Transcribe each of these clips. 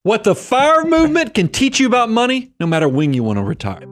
What the FIRE movement can teach you about money, no matter when you want to retire.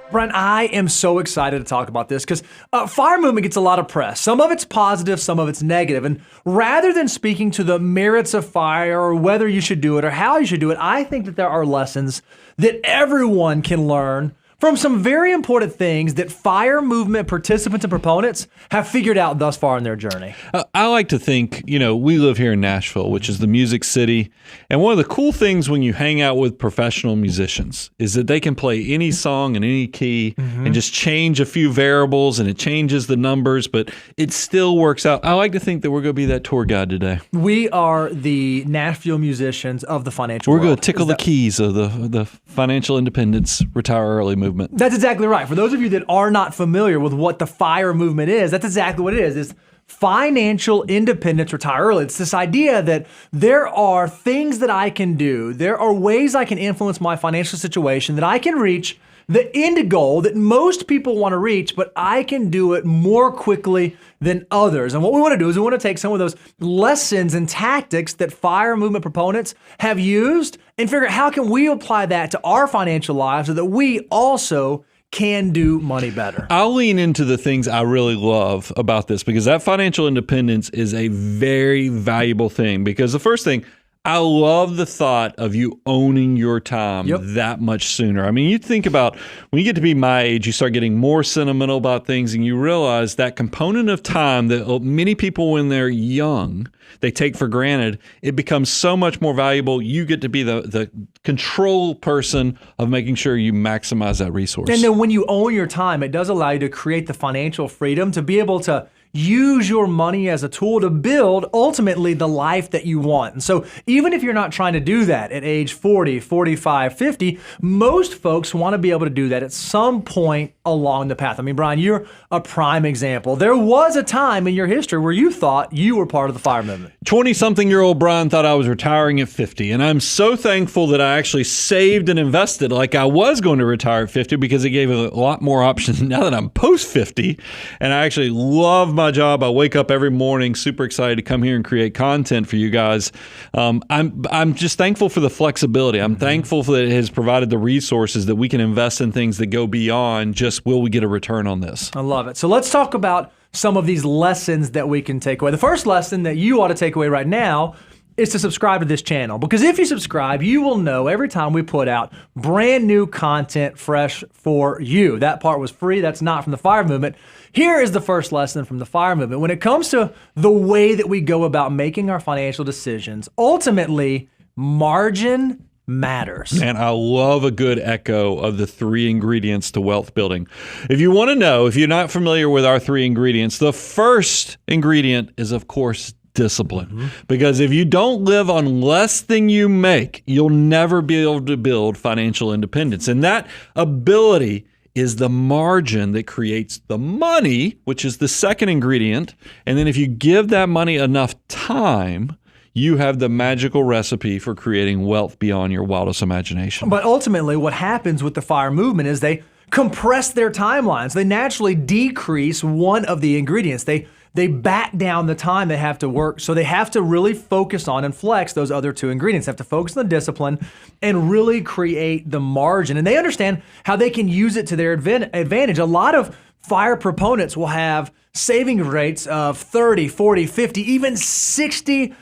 Brian, I am so excited to talk about this because FIRE movement gets a lot of press. Some of it's positive, some of it's negative. And rather than speaking to the merits of FIRE or whether you should do it or how you should do it, I think that there are lessons that everyone can learn from some very important things that FIRE movement participants and proponents have figured out thus far in their journey. I like to think, we live here in Nashville, which is the music city. And one of the cool things when you hang out with professional musicians is that they can play any song in any key and just change a few variables and it changes the numbers, but it still works out. I like to think that we're going to be that tour guide today. We are the Nashville musicians of the financial world. We're going to tickle the keys of the financial independence, retire early movement. That's exactly right. For those of you that are not familiar with what the FIRE movement is, that's exactly what it is. It's financial independence, retire early. It's this idea that there are things that I can do. There are ways I can influence my financial situation that I can reach the end goal that most people want to reach, but I can do it more quickly than others. And what we want to do is we want to take some of those lessons and tactics that FIRE movement proponents have used and figure out how can we apply that to our financial lives so that we also can do money better. I'll lean into the things I really love about this because that financial independence is a very valuable thing. Because the first thing, I love the thought of you owning your time that much sooner. I mean, you think about when you get to be my age, you start getting more sentimental about things and you realize that component of time that many people when they're young, they take for granted, it becomes so much more valuable. You get to be the control person of making sure you maximize that resource. And then when you own your time, it does allow you to create the financial freedom to be able to use your money as a tool to build ultimately the life that you want. And so even if you're not trying to do that at age 40, 45, 50, most folks want to be able to do that at some point along the path. I mean, Brian, you're a prime example. There was a time in your history where you thought you were part of the FIRE movement. 20-something-year-old Brian thought I was retiring at 50, and I'm so thankful that I actually saved and invested like I was going to retire at 50 because it gave a lot more options now that I'm post-50, and I actually love my job. I wake up every morning super excited to come here and create content for you guys. I'm just thankful for the flexibility. I'm thankful that it has provided the resources that we can invest in things that go beyond just will we get a return on this. I love it. So let's talk about some of these lessons that we can take away. The first lesson that you ought to take away right now is to subscribe to this channel. Because if you subscribe, you will know every time we put out brand new content fresh for you. That part was free. That's not from the FIRE movement. Here is the first lesson from the FIRE movement. When it comes to the way that we go about making our financial decisions, ultimately, margin matters. Man, I love a good echo of the 3 ingredients to wealth building. If you want to know, if you're not familiar with our 3 ingredients, the first ingredient is, of course, discipline. Because if you don't live on less than you make, you'll never be able to build financial independence. And that ability is the margin that creates the money, which is the second ingredient. And then if you give that money enough time, you have the magical recipe for creating wealth beyond your wildest imagination. But ultimately, what happens with the FIRE movement is they compress their timelines. They naturally decrease one of the ingredients. They back down the time they have to work. So they have to really focus on and flex those other 2 ingredients. They have to focus on the discipline and really create the margin. And they understand how they can use it to their advantage. A lot of FIRE proponents will have saving rates of 30, 40, 50, even 60%.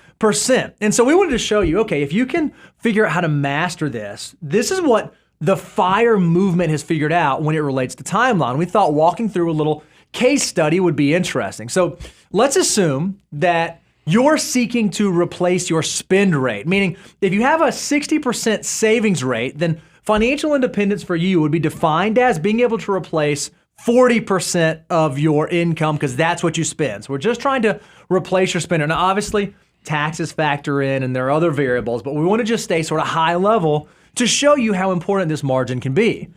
And so we wanted to show you, okay, if you can figure out how to master this, this is what the FIRE movement has figured out when it relates to timeline. We thought walking through a little case study would be interesting. So let's assume that you're seeking to replace your spend rate, meaning if you have a 60% savings rate, then financial independence for you would be defined as being able to replace 40% of your income because that's what you spend. So we're just trying to replace your spender. Now, obviously, taxes factor in and there are other variables, but we want to just stay sort of high level to show you how important this margin can be.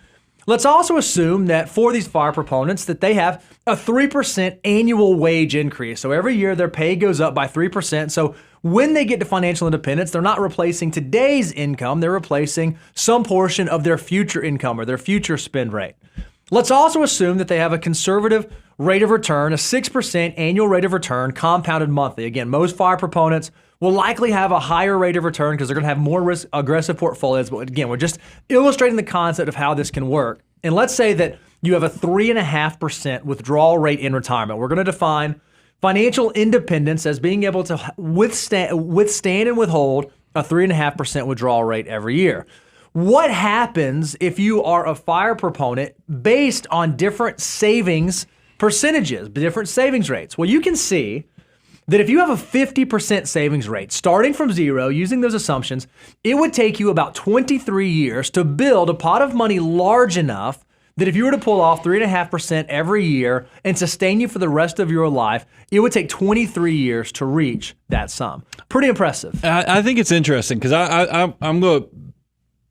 Let's also assume that for these FIRE proponents that they have a 3% annual wage increase. So every year their pay goes up by 3%. So when they get to financial independence, they're not replacing today's income, they're replacing some portion of their future income or their future spend rate. Let's also assume that they have a conservative rate of return, a 6% annual rate of return compounded monthly. Again, most fire proponents will likely have a higher rate of return because they're going to have more risk aggressive portfolios. But again, we're just illustrating the concept of how this can work. And let's say that you have a 3.5% withdrawal rate in retirement. We're going to define financial independence as being able to withstand and withhold a 3.5% withdrawal rate every year. What happens if you are a fire proponent based on different savings percentages, different savings rates? Well, you can see that if you have a 50% savings rate, starting from zero, using those assumptions, it would take you about 23 years to build a pot of money large enough that if you were to pull off 3.5% every year and sustain you for the rest of your life, it would take 23 years to reach that sum. Pretty impressive. I think it's interesting because I'm going to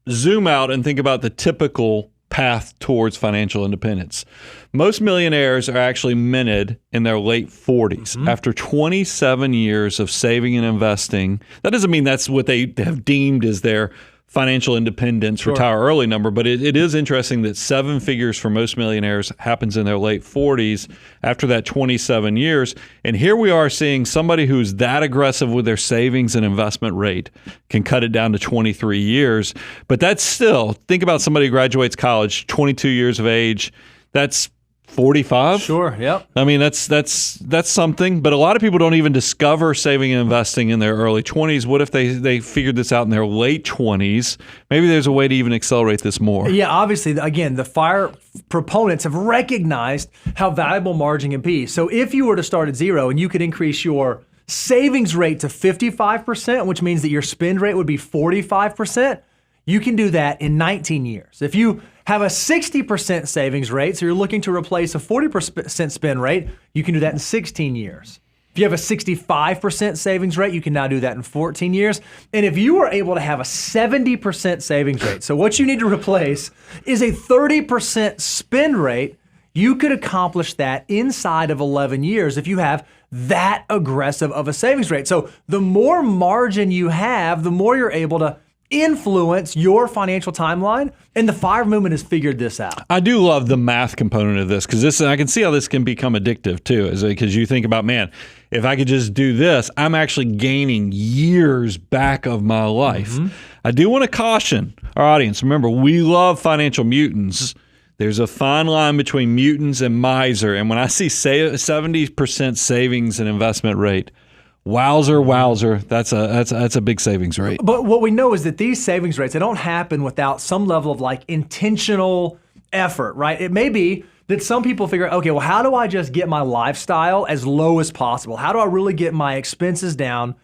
zoom out and think about the typical path towards financial independence. Most millionaires are actually minted in their late 40s after 27 years of saving and investing. That doesn't mean that's what they have deemed as their financial independence, retire early number, but it is interesting that 7 figures for most millionaires happens in their late 40s after that 27 years. And here we are seeing somebody who's that aggressive with their savings and investment rate can cut it down to 23 years. But that's still, think about somebody who graduates college, 22 years of age, that's 45? Sure, yep. I mean, that's something, but a lot of people don't even discover saving and investing in their early 20s. What if they figured this out in their late 20s? Maybe there's a way to even accelerate this more. Yeah, obviously, again, the fire proponents have recognized how valuable margin can be. So if you were to start at zero and you could increase your savings rate to 55%, which means that your spend rate would be 45%, you can do that in 19 years. If you have a 60% savings rate, so you're looking to replace a 40% spend rate, you can do that in 16 years. If you have a 65% savings rate, you can now do that in 14 years. And if you were able to have a 70% savings rate, so what you need to replace is a 30% spend rate, you could accomplish that inside of 11 years if you have that aggressive of a savings rate. So the more margin you have, the more you're able to influence your financial timeline, and the fire movement has figured this out. I do love the math component of this because I can see how this can become addictive too, because you think about, man, if I could just do this, I'm actually gaining years back of my life. I do want to caution our audience. Remember, we love financial mutants. There's a fine line between mutants and miser, and when I see 70% savings and investment rate, wowzer, that's a big savings rate. But what we know is that these savings rates, they don't happen without some level of like intentional effort, right? It may be that some people figure, okay, well, how do I just get my lifestyle as low as possible? How do I really get my expenses down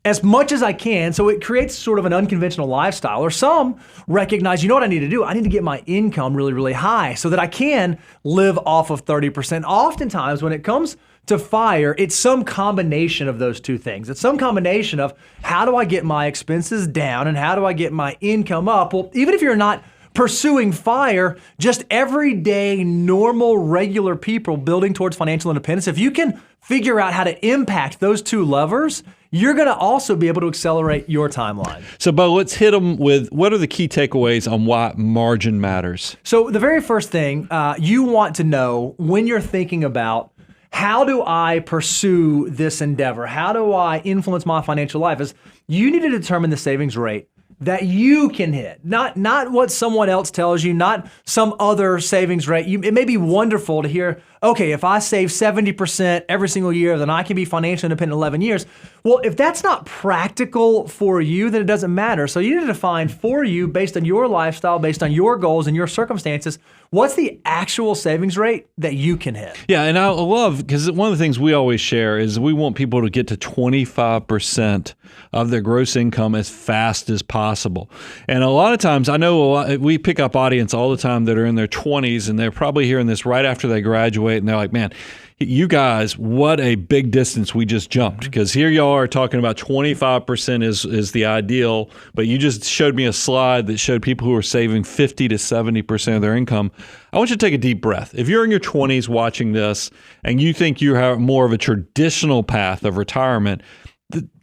as much as I can? So it creates sort of an unconventional lifestyle. Or some recognize, you know what I need to do? I need to get my income really, really high so that I can live off of 30%. Oftentimes when it comes to fire, it's some combination of those two things. It's some combination of how do I get my expenses down and how do I get my income up? Well, even if you're not pursuing fire, just everyday, normal, regular people building towards financial independence, if you can figure out how to impact those two levers, you're going to also be able to accelerate your timeline. So, Bo, let's hit them with what are the key takeaways on why margin matters? So the very first thing you want to know when you're thinking about how do I pursue this endeavor? How do I influence my financial life? Is you need to determine the savings rate that you can hit, not what someone else tells you, not some other savings rate. It may be wonderful to hear, okay, if I save 70% every single year, then I can be financially independent in 11 years. Well, if that's not practical for you, then it doesn't matter. So you need to define for you, based on your lifestyle, based on your goals and your circumstances, what's the actual savings rate that you can hit? Yeah, and I love, because one of the things we always share is we want people to get to 25% of their gross income as fast as possible. And a lot of times, I know we pick up audience all the time that are in their 20s, and they're probably hearing this right after they graduate, and they're like, man, you guys, what a big distance we just jumped. Because here y'all are talking about 25% is the ideal, but you just showed me a slide that showed people who are saving 50 to 70% of their income. I want you to take a deep breath. If you're in your 20s watching this and you think you have more of a traditional path of retirement,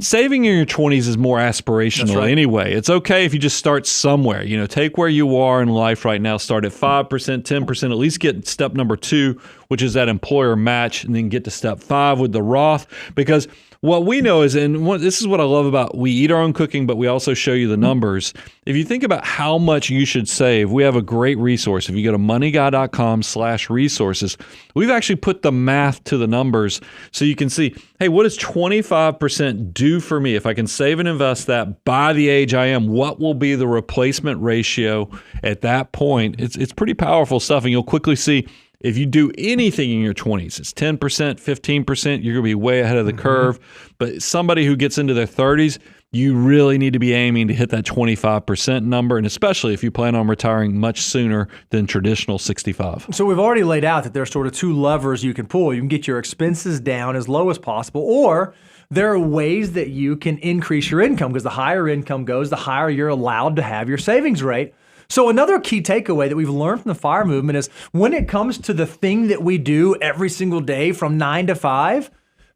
Saving in your 20s is more aspirational anyway. It's okay if you just start somewhere. Take where you are in life right now, start at 5%, 10%, at least get step number 2, which is that employer match, and then get to step 5 with the Roth. Because what we know is, this is what I love about, we eat our own cooking, but we also show you the numbers. If you think about how much you should save, we have a great resource. If you go to moneyguy.com/resources, we've actually put the math to the numbers so you can see, hey, what does 25% do for me? If I can save and invest that by the age I am, what will be the replacement ratio at that point? It's pretty powerful stuff, and you'll quickly see if you do anything in your 20s, it's 10%, 15%, you're going to be way ahead of the curve. But somebody who gets into their 30s, you really need to be aiming to hit that 25% number, and especially if you plan on retiring much sooner than traditional 65. So we've already laid out that there's sort of 2 levers you can pull. You can get your expenses down as low as possible, or there are ways that you can increase your income, because the higher income goes, the higher you're allowed to have your savings rate. So another key takeaway that we've learned from the FIRE movement is when it comes to the thing that we do every single day from 9 to 5,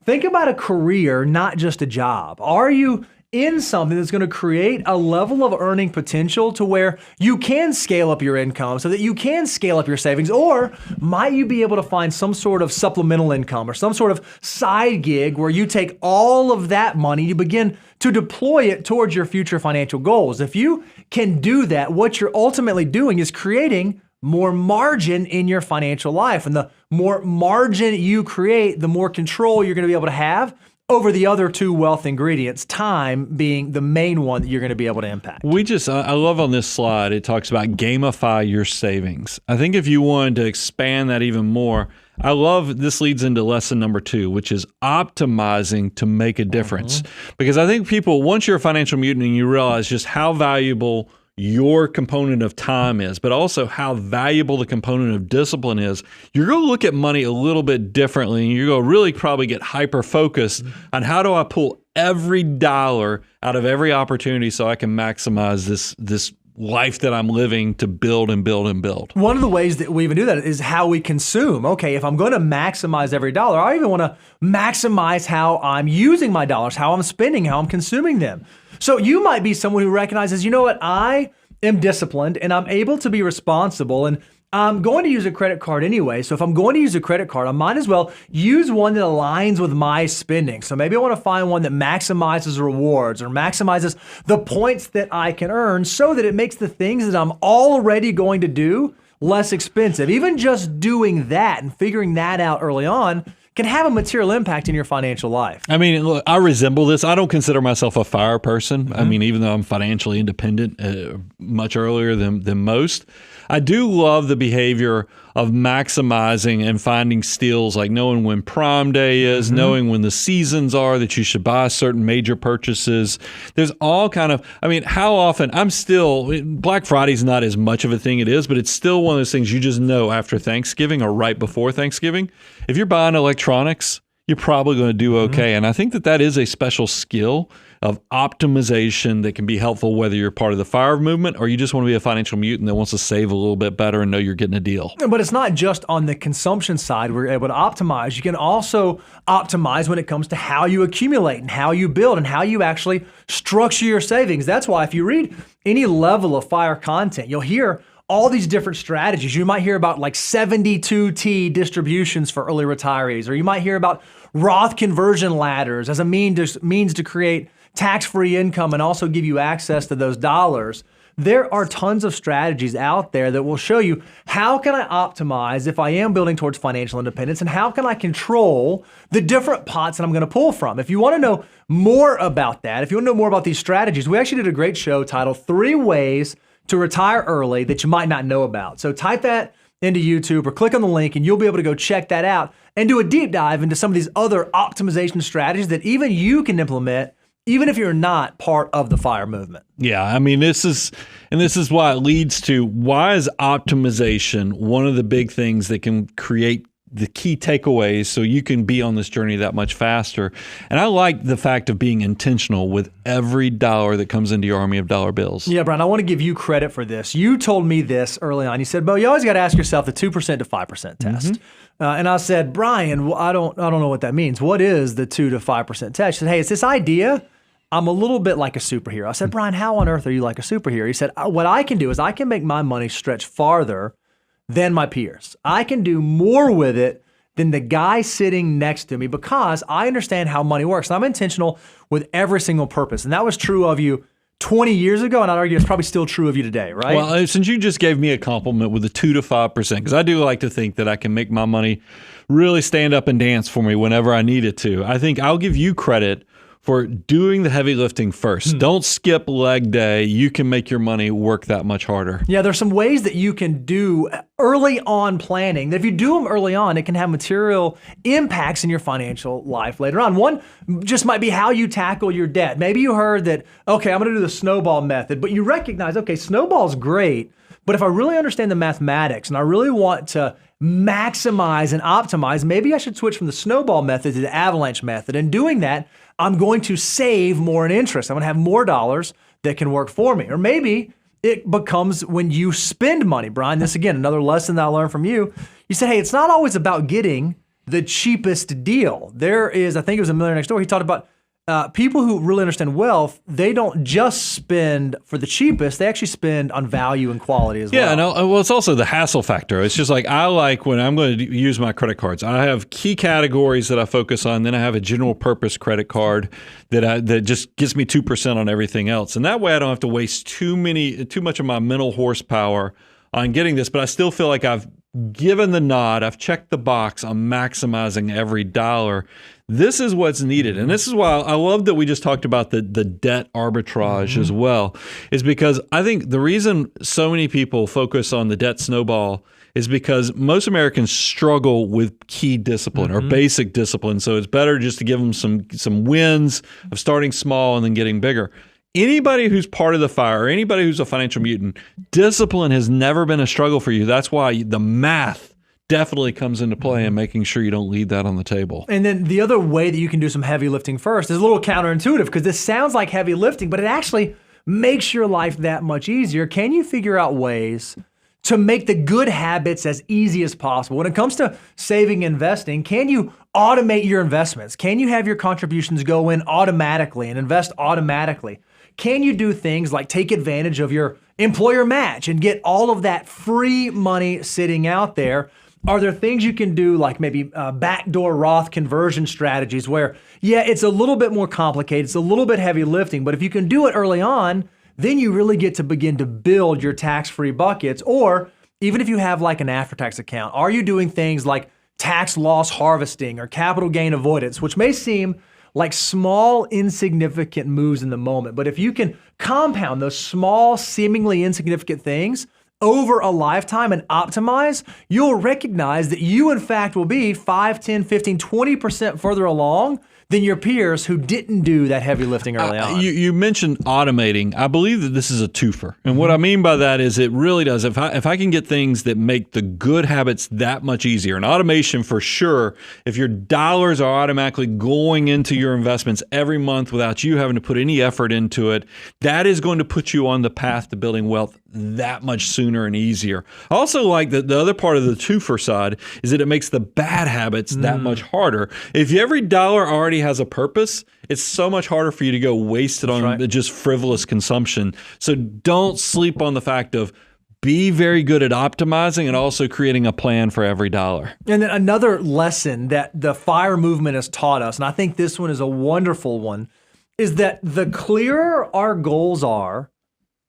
think about a career, not just a job. Are you in something that's going to create a level of earning potential to where you can scale up your income so that you can scale up your savings? Or might you be able to find some sort of supplemental income or some sort of side gig where you take all of that money, you begin to deploy it towards your future financial goals? If you can do that, what you're ultimately doing is creating more margin in your financial life. And the more margin you create, the more control you're going to be able to have over the other 2 wealth ingredients, time being the main one that you're going to be able to impact. I love on this slide, it talks about gamify your savings. I think if you wanted to expand that even more, I love this leads into lesson number 2, which is optimizing to make a difference. Because I think people, once you're a financial mutant and you realize just how valuable your component of time is, but also how valuable the component of discipline is, you're going to look at money a little bit differently, and you're going to really probably get hyper-focused on how do I pull every dollar out of every opportunity so I can maximize this life that I'm living to build and build and build. One of the ways that we even do that is how we consume. Okay, if I'm going to maximize every dollar, I even want to maximize how I'm using my dollars, how I'm spending, how I'm consuming them. So you might be someone who recognizes, you know what, I am disciplined and I'm able to be responsible, and I'm going to use a credit card anyway. So if I'm going to use a credit card, I might as well use one that aligns with my spending. So maybe I want to find one that maximizes rewards or maximizes the points that I can earn so that it makes the things that I'm already going to do less expensive. Even just doing that and figuring that out early on can have a material impact in your financial life. I mean, look, I resemble this. I don't consider myself a FIRE person. I mean, even though I'm financially independent much earlier than most, I do love the behavior of maximizing and finding steals, like knowing when Prime Day is, knowing when the seasons are that you should buy certain major purchases. There's all kind of, I mean, how often, Black Friday's not as much of a thing it is, but it's still one of those things you just know after Thanksgiving or right before Thanksgiving. If you're buying electronics, you're probably going to do okay. And I think that is a special skill of optimization that can be helpful whether you're part of the FIRE movement or you just want to be a financial mutant that wants to save a little bit better and know you're getting a deal. But it's not just on the consumption side we're able to optimize. You can also optimize when it comes to how you accumulate and how you build and how you actually structure your savings. That's why if you read any level of FIRE content, you'll hear all these different strategies. You might hear about like 72T distributions for early retirees, or you might hear about Roth conversion ladders as a means to create tax-free income and also give you access to those dollars. There are tons of strategies out there that will show you how can I optimize if I am building towards financial independence, and how can I control the different pots that I'm going to pull from. If you want to know more about that, if you want to know more about these strategies, we actually did a great show titled 3 Ways to Retire Early That You Might Not Know About. So type that into YouTube or click on the link and you'll be able to go check that out and do a deep dive into some of these other optimization strategies that even you can implement even if you're not part of the FIRE movement. Yeah, I mean, this is why it leads to, why is optimization one of the big things that can create the key takeaways so you can be on this journey that much faster. And I like the fact of being intentional with every dollar that comes into your army of dollar bills. Yeah, Brian, I want to give you credit for this. You told me this early on. You said, Bo, you always got to ask yourself the 2% to 5% test. And I said, Brian, well, I don't know what that means. What is the 2 to 5% test? He said, hey, it's this idea. I'm a little bit like a superhero. I said, Brian, how on earth are you like a superhero? He said, what I can do is I can make my money stretch farther than my peers. I can do more with it than the guy sitting next to me because I understand how money works. And I'm intentional with every single purpose. And that was true of you 20 years ago, and I'd argue it's probably still true of you today, right? Well, since you just gave me a compliment with the 2 to 5%, because I do like to think that I can make my money really stand up and dance for me whenever I need it to, I think I'll give you credit for doing the heavy lifting first. Don't skip leg day. You can make your money work that much harder. Yeah, there's some ways that you can do early on planning. That if you do them early on, it can have material impacts in your financial life later on. One just might be how you tackle your debt. Maybe you heard that, okay, I'm going to do the snowball method, but you recognize, okay, snowball's great, but if I really understand the mathematics and I really want to maximize and optimize, maybe I should switch from the snowball method to the avalanche method. And doing that, I'm going to save more in interest. I'm going to have more dollars that can work for me. Or maybe it becomes when you spend money. Brian, this again, another lesson that I learned from you. You said, hey, it's not always about getting the cheapest deal. There is, I think it was a Millionaire Next Door, he talked about people who really understand wealth, they don't just spend for the cheapest, they actually spend on value and quality as well. Yeah, well, it's also the hassle factor. It's just like I like when I'm going to use my credit cards. I have key categories that I focus on. Then I have a general purpose credit card that just gives me 2% on everything else. And that way I don't have to waste too much of my mental horsepower on getting this, but I still feel like I've given the nod, I've checked the box on maximizing every dollar. This is what's needed. And this is why I love that we just talked about the debt arbitrage as well, is because I think the reason so many people focus on the debt snowball is because most Americans struggle with key discipline or basic discipline. So it's better just to give them some wins of starting small and then getting bigger. Anybody who's part of the fire, or anybody who's a financial mutant, discipline has never been a struggle for you. That's why the math definitely comes into play in making sure you don't leave that on the table. And then the other way that you can do some heavy lifting first is a little counterintuitive because this sounds like heavy lifting, but it actually makes your life that much easier. Can you figure out ways to make the good habits as easy as possible? When it comes to saving and investing, can you automate your investments? Can you have your contributions go in automatically and invest automatically? Can you do things like take advantage of your employer match and get all of that free money sitting out there? Are there things you can do like maybe backdoor Roth conversion strategies where, yeah, it's a little bit more complicated, it's a little bit heavy lifting, but if you can do it early on, then you really get to begin to build your tax-free buckets. Or even if you have like an after-tax account, are you doing things like tax loss harvesting or capital gain avoidance, which may seem like small, insignificant moves in the moment. But if you can compound those small, seemingly insignificant things over a lifetime and optimize, you'll recognize that you, in fact, will be 5, 10, 15, 20% further along than your peers who didn't do that heavy lifting early on. You mentioned automating. I believe that this is a twofer. And what I mean by that is it really does. If I can get things that make the good habits that much easier, and automation for sure, if your dollars are automatically going into your investments every month without you having to put any effort into it, that is going to put you on the path to building wealth that much sooner and easier. I also like that the other part of the twofer side is that it makes the bad habits that much harder. If every dollar already has a purpose, it's so much harder for you to go waste it on just frivolous consumption. So don't sleep on the fact of be very good at optimizing and also creating a plan for every dollar. And then another lesson that the FIRE movement has taught us, and I think this one is a wonderful one, is that the clearer our goals are,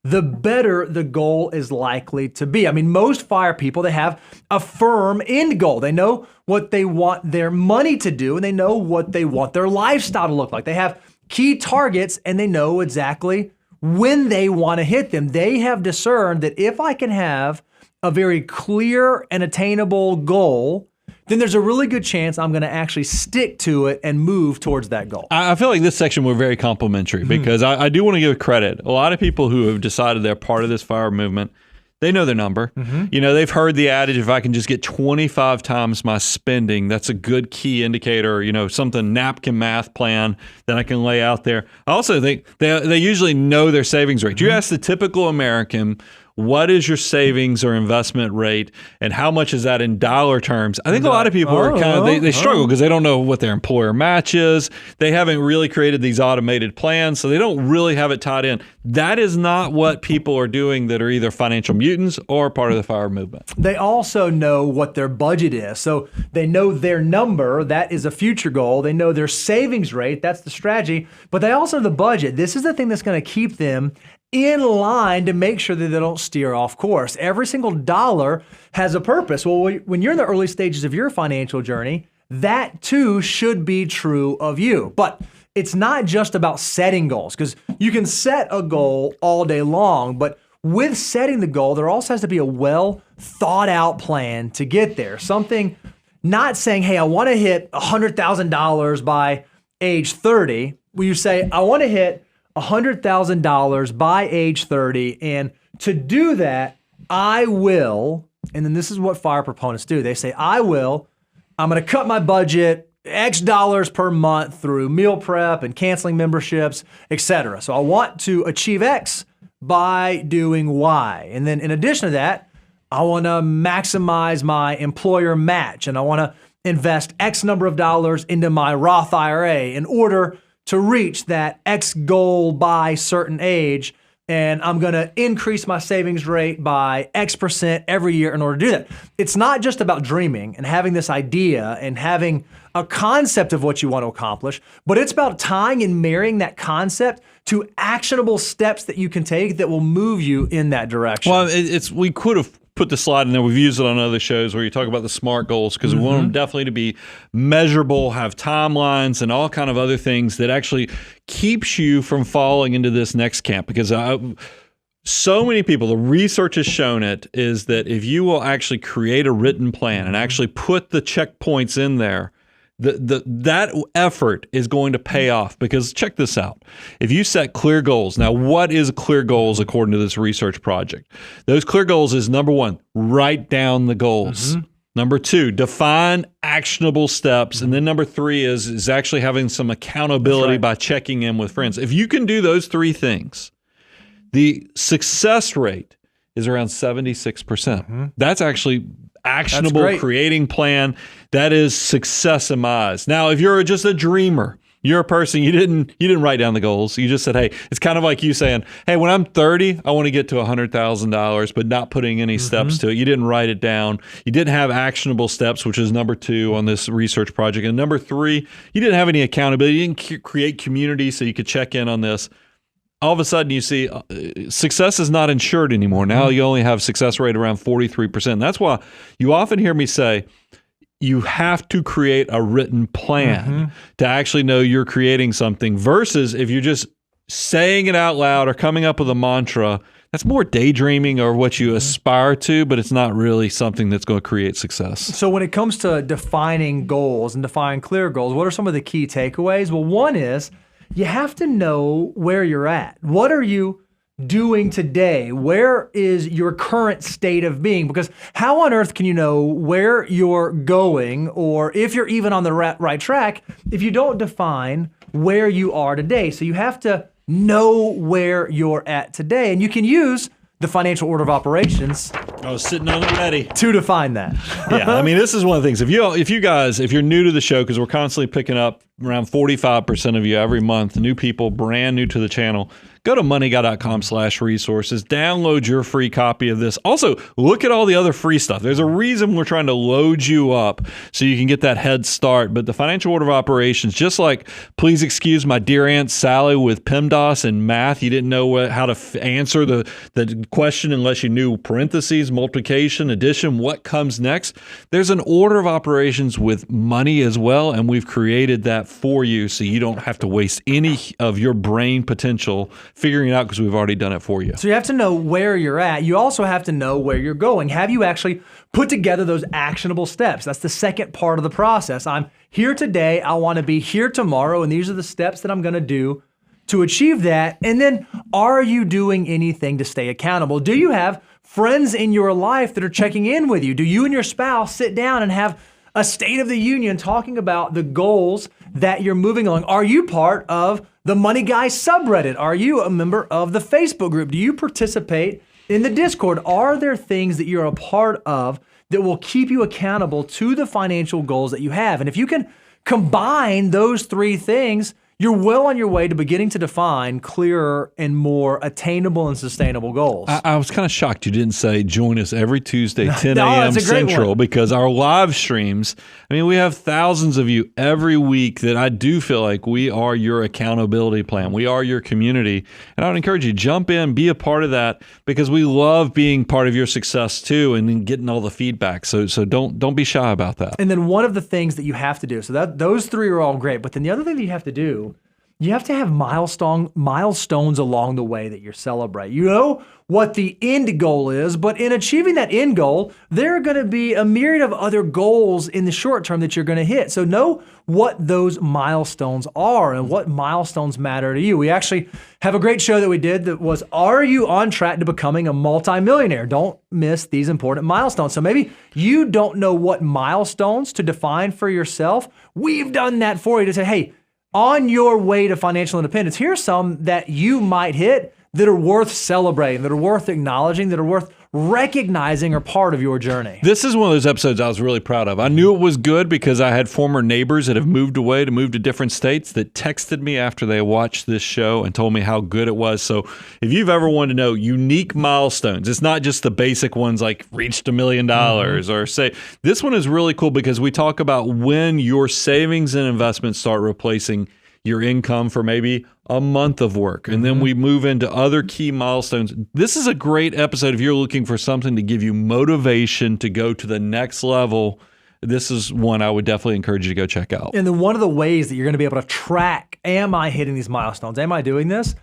the better the goal is likely to be. I mean, most FIRE people, they have a firm end goal. They know what they want their money to do, and they know what they want their lifestyle to look like. They have key targets, and they know exactly when they want to hit them. They have discerned that if I can have a very clear and attainable goal, then there's a really good chance I'm going to actually stick to it and move towards that goal. I feel like this section we're very complimentary because I do want to give credit. A lot of people who have decided they're part of this FIRE movement, They know their number. You know, they've heard the adage, if I can just get 25 times my spending, that's a good key indicator, you know, something napkin math plan that I can lay out there. I also think they usually know their savings rate. You ask the typical American, what is your savings or investment rate, and how much is that in dollar terms? I think a lot of people are kind of, they struggle because they don't know what their employer match is. They haven't really created these automated plans, so they don't really have it tied in. That is not what people are doing that are either financial mutants or part of the FIRE movement. They also know what their budget is. So they know their number, that is a future goal. They know their savings rate, that's the strategy, but they also know the budget. This is the thing that's going to keep them in line to make sure that they don't steer off course. Every single dollar has a purpose. Well, when you're in the early stages of your financial journey, that too should be true of you. But it's not just about setting goals, because you can set a goal all day long, but with setting the goal, there also has to be a well thought out plan to get there. Something not saying, hey, I want to hit $100,000 by age 30. Where you say, I want to hit $100,000 by age 30. And to do that, I will, and then this is what FIRE proponents do. They say, I'm going to cut my budget X dollars per month through meal prep and canceling memberships, etc. So I want to achieve X by doing Y. And then in addition to that, I want to maximize my employer match, and I want to invest X number of dollars into my Roth IRA in order to reach that X goal by certain age, and I'm going to increase my savings rate by X% every year in order to do that. It's not just about dreaming and having this idea and having a concept of what you want to accomplish, but it's about tying and marrying that concept to actionable steps that you can take that will move you in that direction. Well, we could have put the slide in there. We've used it on other shows where you talk about the SMART goals, because we want them definitely to be measurable, have timelines, and all kind of other things that actually keeps you from falling into this next camp. Because so many people, the research has shown it, is that if you will actually create a written plan and actually put the checkpoints in there, that effort is going to pay off. Because check this out. If you set clear goals, now what is clear goals according to this research project? Those clear goals is, number one, write down the goals. Number two, define actionable steps. And then number three is actually having some accountability by checking in with friends. If you can do those three things, the success rate is around 76%. That's actually actionable, creating plan. That is success in my eyes. Now, if you're just a dreamer, you're a person, you didn't write down the goals. You just said, hey, it's kind of like you saying, hey, when I'm 30, I want to get to $100,000, but not putting any steps to it. You didn't write it down. You didn't have actionable steps, which is number 2 on this research project. And number 3, you didn't have any accountability. You didn't create community so you could check in on this. All of a sudden you see success is not insured anymore. Now you only have success rate around 43%. That's why you often hear me say, you have to create a written plan to actually know you're creating something, versus if you're just saying it out loud or coming up with a mantra, that's more daydreaming or what you aspire to, but it's not really something that's going to create success. So when it comes to defining goals and defining clear goals, what are some of the key takeaways? Well, one is you have to know where you're at. What are you doing today? Where is your current state of being? Because how on earth can you know where you're going, or if you're even on the right track, if you don't define where you are today? So you have to know where you're at today, and you can use the financial order of operations. I was sitting on it ready to define that. Yeah, I mean, this is one of the things. If you're new to the show, because we're constantly picking up around 45% of you every month, new people, brand new to the channel, go to moneyguy.com/resources, download your free copy of this. Also, look at all the other free stuff. There's a reason we're trying to load you up so you can get that head start. But the financial order of operations, just like, please excuse my dear Aunt Sally with PEMDAS and math. You didn't know how to answer the question unless you knew parentheses, multiplication, addition, what comes next. There's an order of operations with money as well, and we've created that for you so you don't have to waste any of your brain potential figuring it out, because we've already done it for you. So you have to know where you're at. You also have to know where you're going. Have you actually put together those actionable steps? That's the second part of the process. I'm here today. I want to be here tomorrow, and these are the steps that I'm going to do to achieve that? And then are you doing anything to stay accountable? Do you have friends in your life that are checking in with you? Do you and your spouse sit down and have a State of the Union talking about the goals that you're moving along? Are you part of the Money Guy subreddit? Are you a member of the Facebook group? Do you participate in the Discord? Are there things that you're a part of that will keep you accountable to the financial goals that you have? And if you can combine those three things, you're well on your way to beginning to define clearer and more attainable and sustainable goals. I was kind of shocked you didn't say join us every Tuesday, 10 No, a.m. that's a great Central, one. because our live streams, I mean, we have thousands of you every week that I do feel like we are your accountability plan. We are your community. And I would encourage you, jump in, be a part of that, because we love being part of your success too, and then getting all the feedback. So don't be shy about that. And then one of the things that you have to do, so that those three are all great, but then the other thing that you have to do, you have to have milestones along the way that you're celebrating. You know what the end goal is, but in achieving that end goal, there are going to be a myriad of other goals in the short term that you're going to hit. So know what those milestones are and what milestones matter to you. We actually have a great show that we did that was, are you on track to becoming a multimillionaire? Don't miss these important milestones. So maybe you don't know what milestones to define for yourself. We've done that for you to say, hey, on your way to financial independence, here's some that you might hit that are worth celebrating, that are worth acknowledging, that are worth recognizing are part of your journey. This is one of those episodes I was really proud of. I knew it was good because I had former neighbors that have moved away to move to different states that texted me after they watched this show and told me how good it was. So if you've ever wanted to know unique milestones, it's not just the basic ones like reached $1 million or say, this one is really cool because we talk about when your savings and investments start replacing your income for maybe a month of work. And then we move into other key milestones. This is a great episode if you're looking for something to give you motivation to go to the next level. This is one I would definitely encourage you to go check out. And then one of the ways that you're going to be able to track, am I hitting these milestones? Am I doing this?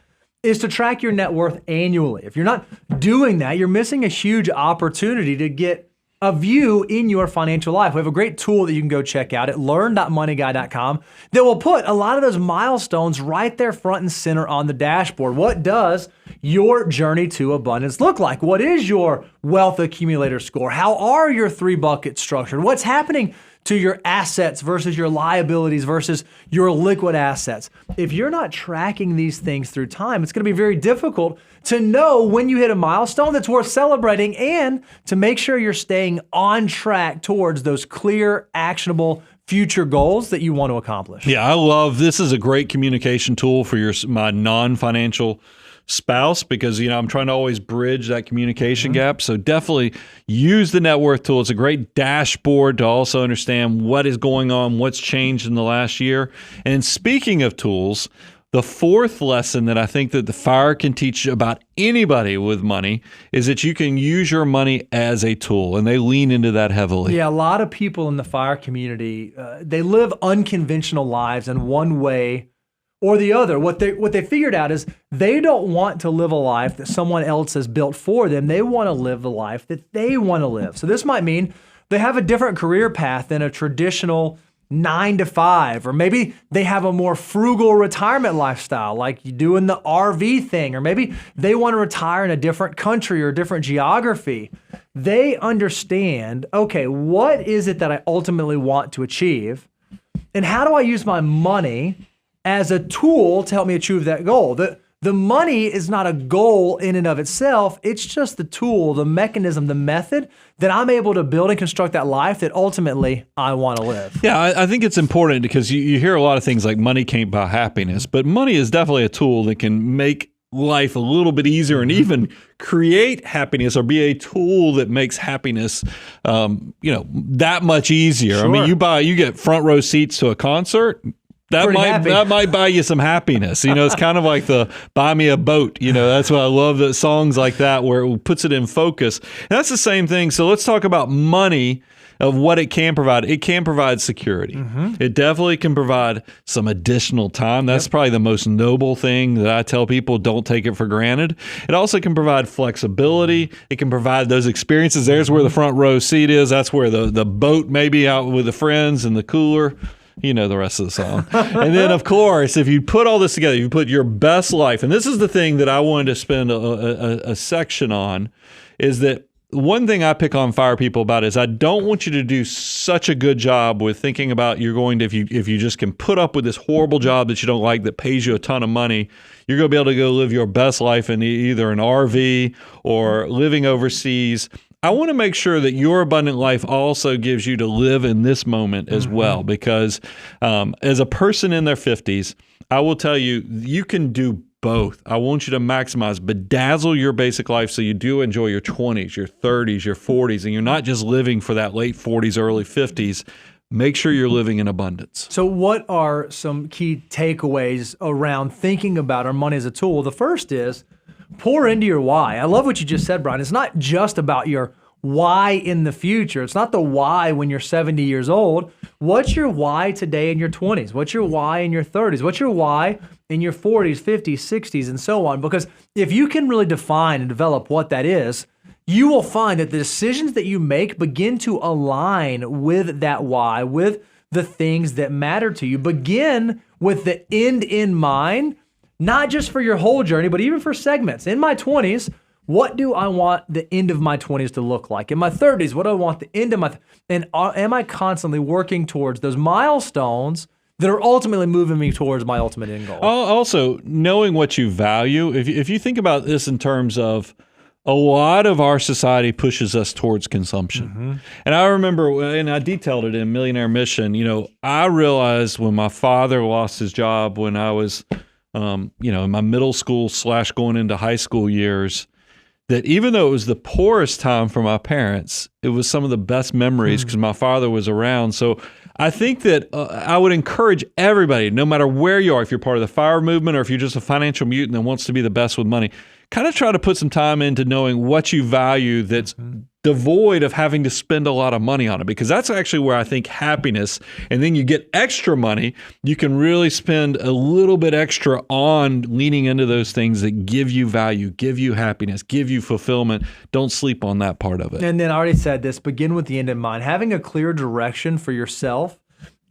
Is to track your net worth annually. If you're not doing that, you're missing a huge opportunity to get a view in your financial life. We have a great tool that you can go check out at learn.moneyguy.com that will put a lot of those milestones right there front and center on the dashboard. What does your journey to abundance look like? What is your wealth accumulator score? How are your three buckets structured? What's happening to your assets versus your liabilities versus your liquid assets? If you're not tracking these things through time, it's going to be very difficult to know when you hit a milestone that's worth celebrating and to make sure you're staying on track towards those clear, actionable future goals that you want to accomplish. Yeah, I love this. Is a great communication tool for my non-financial spouse because, I'm trying to always bridge that communication gap. So definitely use the net worth tool. It's a great dashboard to also understand what is going on, what's changed in the last year. And speaking of tools, the fourth lesson that I think that the FIRE can teach about anybody with money is that you can use your money as a tool, and they lean into that heavily. Yeah, a lot of people in the FIRE community, they live unconventional lives in one way or the other. What they figured out is they don't want to live a life that someone else has built for them. They want to live the life that they want to live. So this might mean they have a different career path than a traditional 9-to-5, or maybe they have a more frugal retirement lifestyle, like you doing the RV thing, or maybe they want to retire in a different country or a different geography. They understand, okay, what is it that I ultimately want to achieve, and how do I use my money as a tool to help me achieve that goal? The money is not a goal in and of itself. It's just the tool, the mechanism, the method that I'm able to build and construct that life that ultimately I want to live. Yeah, I think it's important because you hear a lot of things like money can't buy happiness, but money is definitely a tool that can make life a little bit easier and even create happiness or be a tool that makes happiness, that much easier. Sure. I mean, you get front row seats to a concert. That might buy you some happiness. It's kind of like the buy me a boat. That's why I love the songs like that where it puts it in focus. And that's the same thing. So let's talk about money, of what it can provide. It can provide security. It definitely can provide some additional time. That's probably the most noble thing that I tell people. Don't take it for granted. It also can provide flexibility. It can provide those experiences. There's where the front row seat is. That's where the boat may be out with the friends and the cooler. You know the rest of the song. And then, of course, if you put all this together, you put your best life. And this is the thing that I wanted to spend a section on, is that one thing I pick on fire people about is I don't want you to do such a good job with thinking about you're going to, if you just can put up with this horrible job that you don't like that pays you a ton of money, you're going to be able to go live your best life in either an RV or living overseas. I want to make sure that your abundant life also gives you to live in this moment as well, because as a person in their 50s, I will tell you, you can do both. I want you to maximize, bedazzle your basic life so you do enjoy your 20s, your 30s, your 40s, and you're not just living for that late 40s, early 50s. Make sure you're living in abundance. So what are some key takeaways around thinking about our money as a tool? The first is pour into your why. I love what you just said, Brian. It's not just about your why in the future. It's not the why when you're 70 years old. What's your why today in your 20s? What's your why in your 30s? What's your why in your 40s, 50s, 60s, and so on? Because if you can really define and develop what that is, you will find that the decisions that you make begin to align with that why, with the things that matter to you. Begin with the end in mind, not just for your whole journey, but even for segments. In my 20s, what do I want the end of my 20s to look like? In my 30s, what do I want the end of my... And am I constantly working towards those milestones that are ultimately moving me towards my ultimate end goal? Also, knowing what you value. If you think about this in terms of a lot of our society pushes us towards consumption. And I remember, and I detailed it in Millionaire Mission, I realized when my father lost his job when I was, in my middle school / going into high school years, that even though it was the poorest time for my parents, it was some of the best memories because my father was around. So I think that I would encourage everybody, no matter where you are, if you're part of the FIRE movement or if you're just a financial mutant that wants to be the best with money, kind of try to put some time into knowing what you value that's devoid of having to spend a lot of money on it, because that's actually where I think happiness, and then you get extra money, you can really spend a little bit extra on leaning into those things that give you value, give you happiness, give you fulfillment. Don't sleep on that part of it. And then I already said this, begin with the end in mind. Having a clear direction for yourself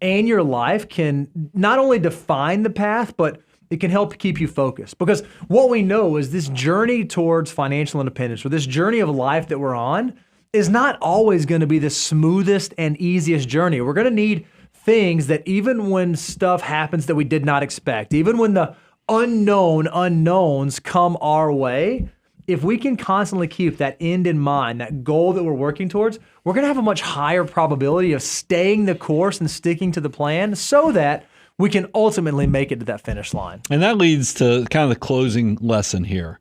and your life can not only define the path, but it can help keep you focused. Because what we know is this journey towards financial independence, or this journey of life that we're on, is not always going to be the smoothest and easiest journey. We're going to need things that even when stuff happens that we did not expect, even when the unknown unknowns come our way, if we can constantly keep that end in mind, that goal that we're working towards, we're going to have a much higher probability of staying the course and sticking to the plan so that we can ultimately make it to that finish line. And that leads to kind of the closing lesson here.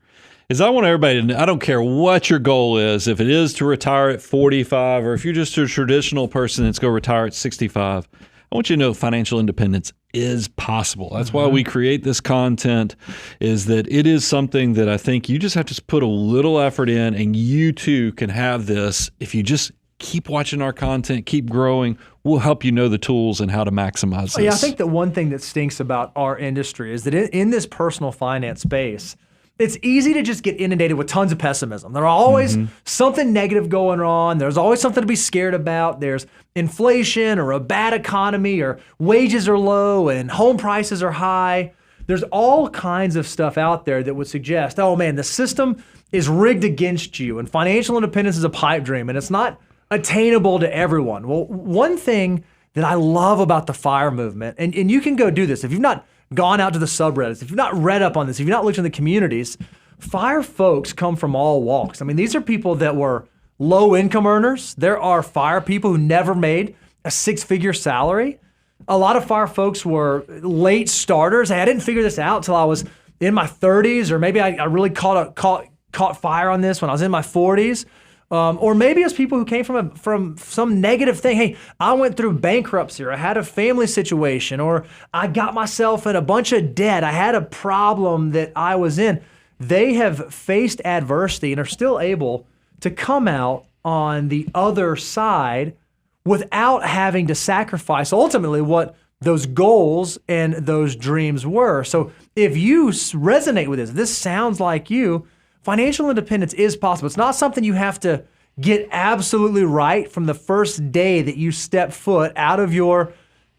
Is I want everybody to know, I don't care what your goal is, if it is to retire at 45 or if you're just a traditional person that's going to retire at 65, I want you to know financial independence is possible. That's why we create this content, is that it is something that I think you just have to put a little effort in, and you too can have this if you just keep watching our content, keep growing. We'll help you know the tools and how to maximize this. Yeah, I think that one thing that stinks about our industry is that in this personal finance space, it's easy to just get inundated with tons of pessimism. There's always something negative going on. There's always something to be scared about. There's inflation or a bad economy or wages are low and home prices are high. There's all kinds of stuff out there that would suggest, oh man, the system is rigged against you and financial independence is a pipe dream and it's not attainable to everyone. Well, one thing that I love about the FIRE movement, and you can go do this if you've not gone out to the subreddits, if you've not read up on this, if you've not looked in the communities, FIRE folks come from all walks. I mean, these are people that were low income earners. There are FIRE people who never made a 6-figure salary. A lot of FIRE folks were late starters. Hey, I didn't figure this out until I was in my 30s, or maybe I really caught fire on this when I was in my 40s. Or maybe it's people who came from some negative thing. Hey, I went through bankruptcy, or I had a family situation, or I got myself in a bunch of debt. I had a problem that I was in. They have faced adversity and are still able to come out on the other side without having to sacrifice ultimately what those goals and those dreams were. So if you resonate with this sounds like you, financial independence is possible. It's not something you have to get absolutely right from the first day that you step foot out of your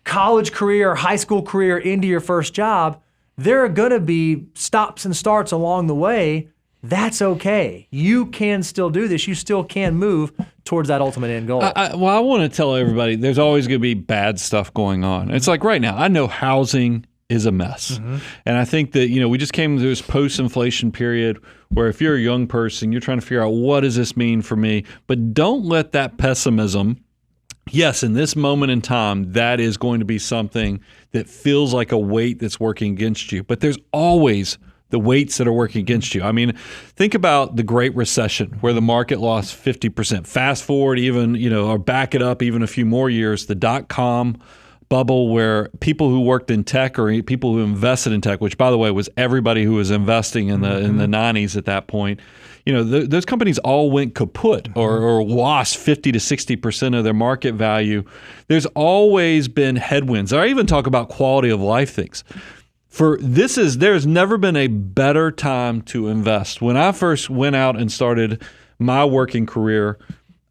college career or high school career into your first job, there are going to be stops and starts along the way. That's okay. You can still do this. You still can move towards that ultimate end goal. I want to tell everybody there's always going to be bad stuff going on. It's like right now, I know housing is a mess. And I think that, we just came through this post-inflation period where if you're a young person, you're trying to figure out what does this mean for me? But don't let that pessimism, yes, in this moment in time, that is going to be something that feels like a weight that's working against you. But there's always the weights that are working against you. I mean, think about the Great Recession where the market lost 50%. Fast forward even, or back it up even a few more years, the dot-com bubble where people who worked in tech or people who invested in tech, which by the way was everybody who was investing in the 90s at that point, those companies all went kaput or lost 50 to 60% of their market value. There's always been headwinds. I even talk about quality of life things. There's never been a better time to invest. When I first went out and started my working career,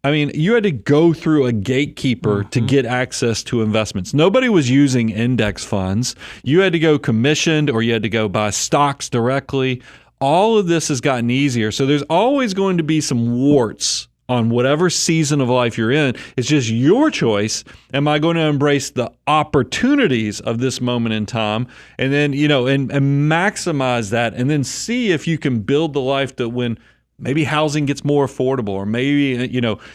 I mean, you had to go through a gatekeeper to get access to investments. Nobody was using index funds. You had to go commissioned or you had to go buy stocks directly. All of this has gotten easier. So there's always going to be some warts on whatever season of life you're in. It's just your choice. Am I going to embrace the opportunities of this moment in time and then, and maximize that and then see if you can build the life that when maybe housing gets more affordable or maybe,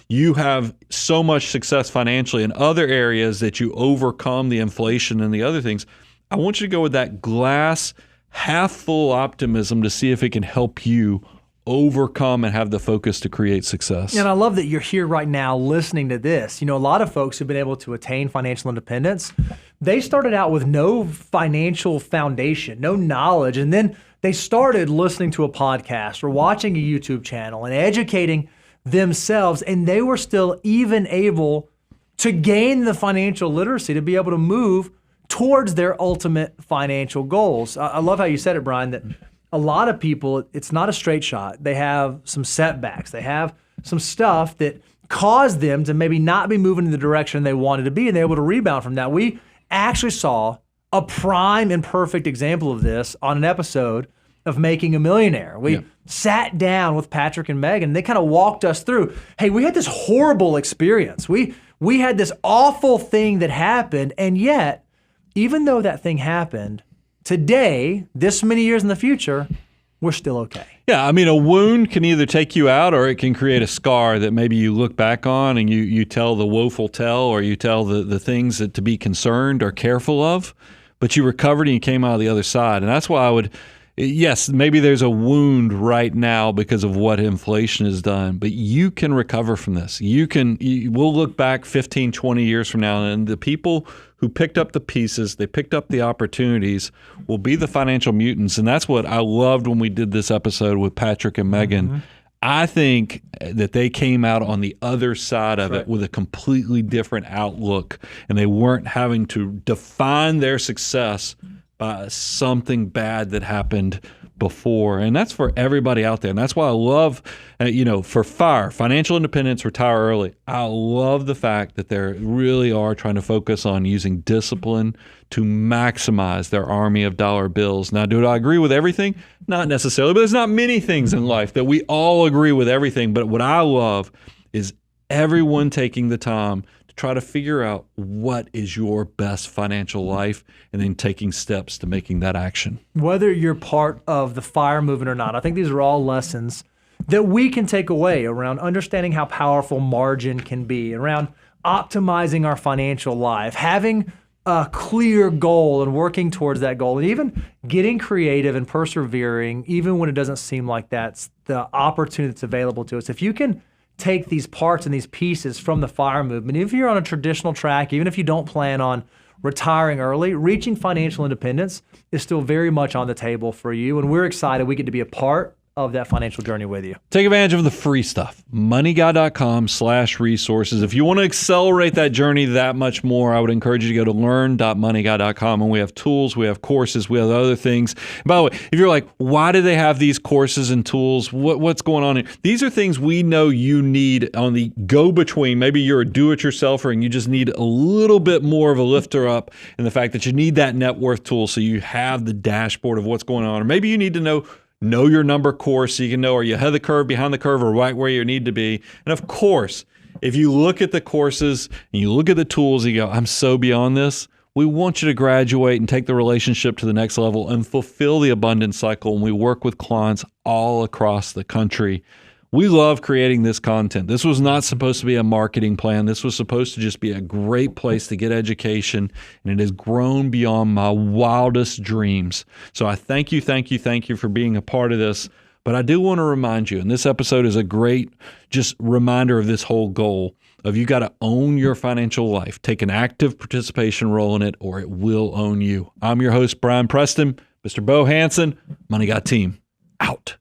you have so much success financially in other areas that you overcome the inflation and the other things. I want you to go with that glass half full optimism to see if it can help you overcome and have the focus to create success. And I love that you're here right now listening to this. A lot of folks who've been able to attain financial independence, they started out with no financial foundation, no knowledge, and then they started listening to a podcast or watching a YouTube channel and educating themselves, and they were still even able to gain the financial literacy to be able to move towards their ultimate financial goals. I love how you said it, Brian, that a lot of people, it's not a straight shot. They have some setbacks. They have some stuff that caused them to maybe not be moving in the direction they wanted to be, and they're able to rebound from that. We actually saw a prime and perfect example of this on an episode of Making a Millionaire. We sat down with Patrick and Megan. They kind of walked us through, hey, we had this horrible experience. We had this awful thing that happened, and yet, even though that thing happened, today, this many years in the future, we're still okay. Yeah, I mean, a wound can either take you out or it can create a scar that maybe you look back on and you tell the woeful tale or you tell the things that to be concerned or careful of, but you recovered and you came out of the other side. And that's why yes, maybe there's a wound right now because of what inflation has done, but you can recover from this. We'll look back 15, 20 years from now, and the people who picked up the pieces, they picked up the opportunities, will be the financial mutants. And that's what I loved when we did this episode with Patrick and Megan. I think that they came out on the other side of it with a completely different outlook, and they weren't having to define their success by something bad that happened before. And that's for everybody out there. And that's why I love, for FIRE, financial independence, retire early. I love the fact that they really are trying to focus on using discipline to maximize their army of dollar bills. Now, do I agree with everything? Not necessarily, but there's not many things in life that we all agree with everything. But what I love is everyone taking the time to try to figure out what is your best financial life and then taking steps to making that action. Whether you're part of the FIRE movement or not, I think these are all lessons that we can take away around understanding how powerful margin can be, around optimizing our financial life, having a clear goal and working towards that goal, and even getting creative and persevering, even when it doesn't seem like that's the opportunity that's available to us. If you can take these parts and these pieces from the FIRE movement, even if you're on a traditional track, even if you don't plan on retiring early, reaching financial independence is still very much on the table for you. And we're excited we get to be a part of that financial journey with you. Take advantage of the free stuff. moneyguy.com/resources. If you want to accelerate that journey that much more, I would encourage you to go to learn.moneyguy.com, and we have tools, we have courses, we have other things. And by the way, if you're like, why do they have these courses and tools? What's going on here? These are things we know you need on the go-between. Maybe you're a do-it-yourselfer and you just need a little bit more of a lifter up in the fact that you need that net worth tool so you have the dashboard of what's going on. Or maybe you need to know your number course so you can know, are you ahead of the curve, behind the curve, or right where you need to be. And of course, if you look at the courses and you look at the tools, you go, I'm so beyond this. We want you to graduate and take the relationship to the next level and fulfill the abundance cycle. And we work with clients all across the country. We love creating this content. This was not supposed to be a marketing plan. This was supposed to just be a great place to get education, and it has grown beyond my wildest dreams. So I thank you for being a part of this. But I do want to remind you, and this episode is a great just reminder of this whole goal of you got to own your financial life. Take an active participation role in it, or it will own you. I'm your host, Brian Preston. Mr. Bo Hansen, Money Guy team, out.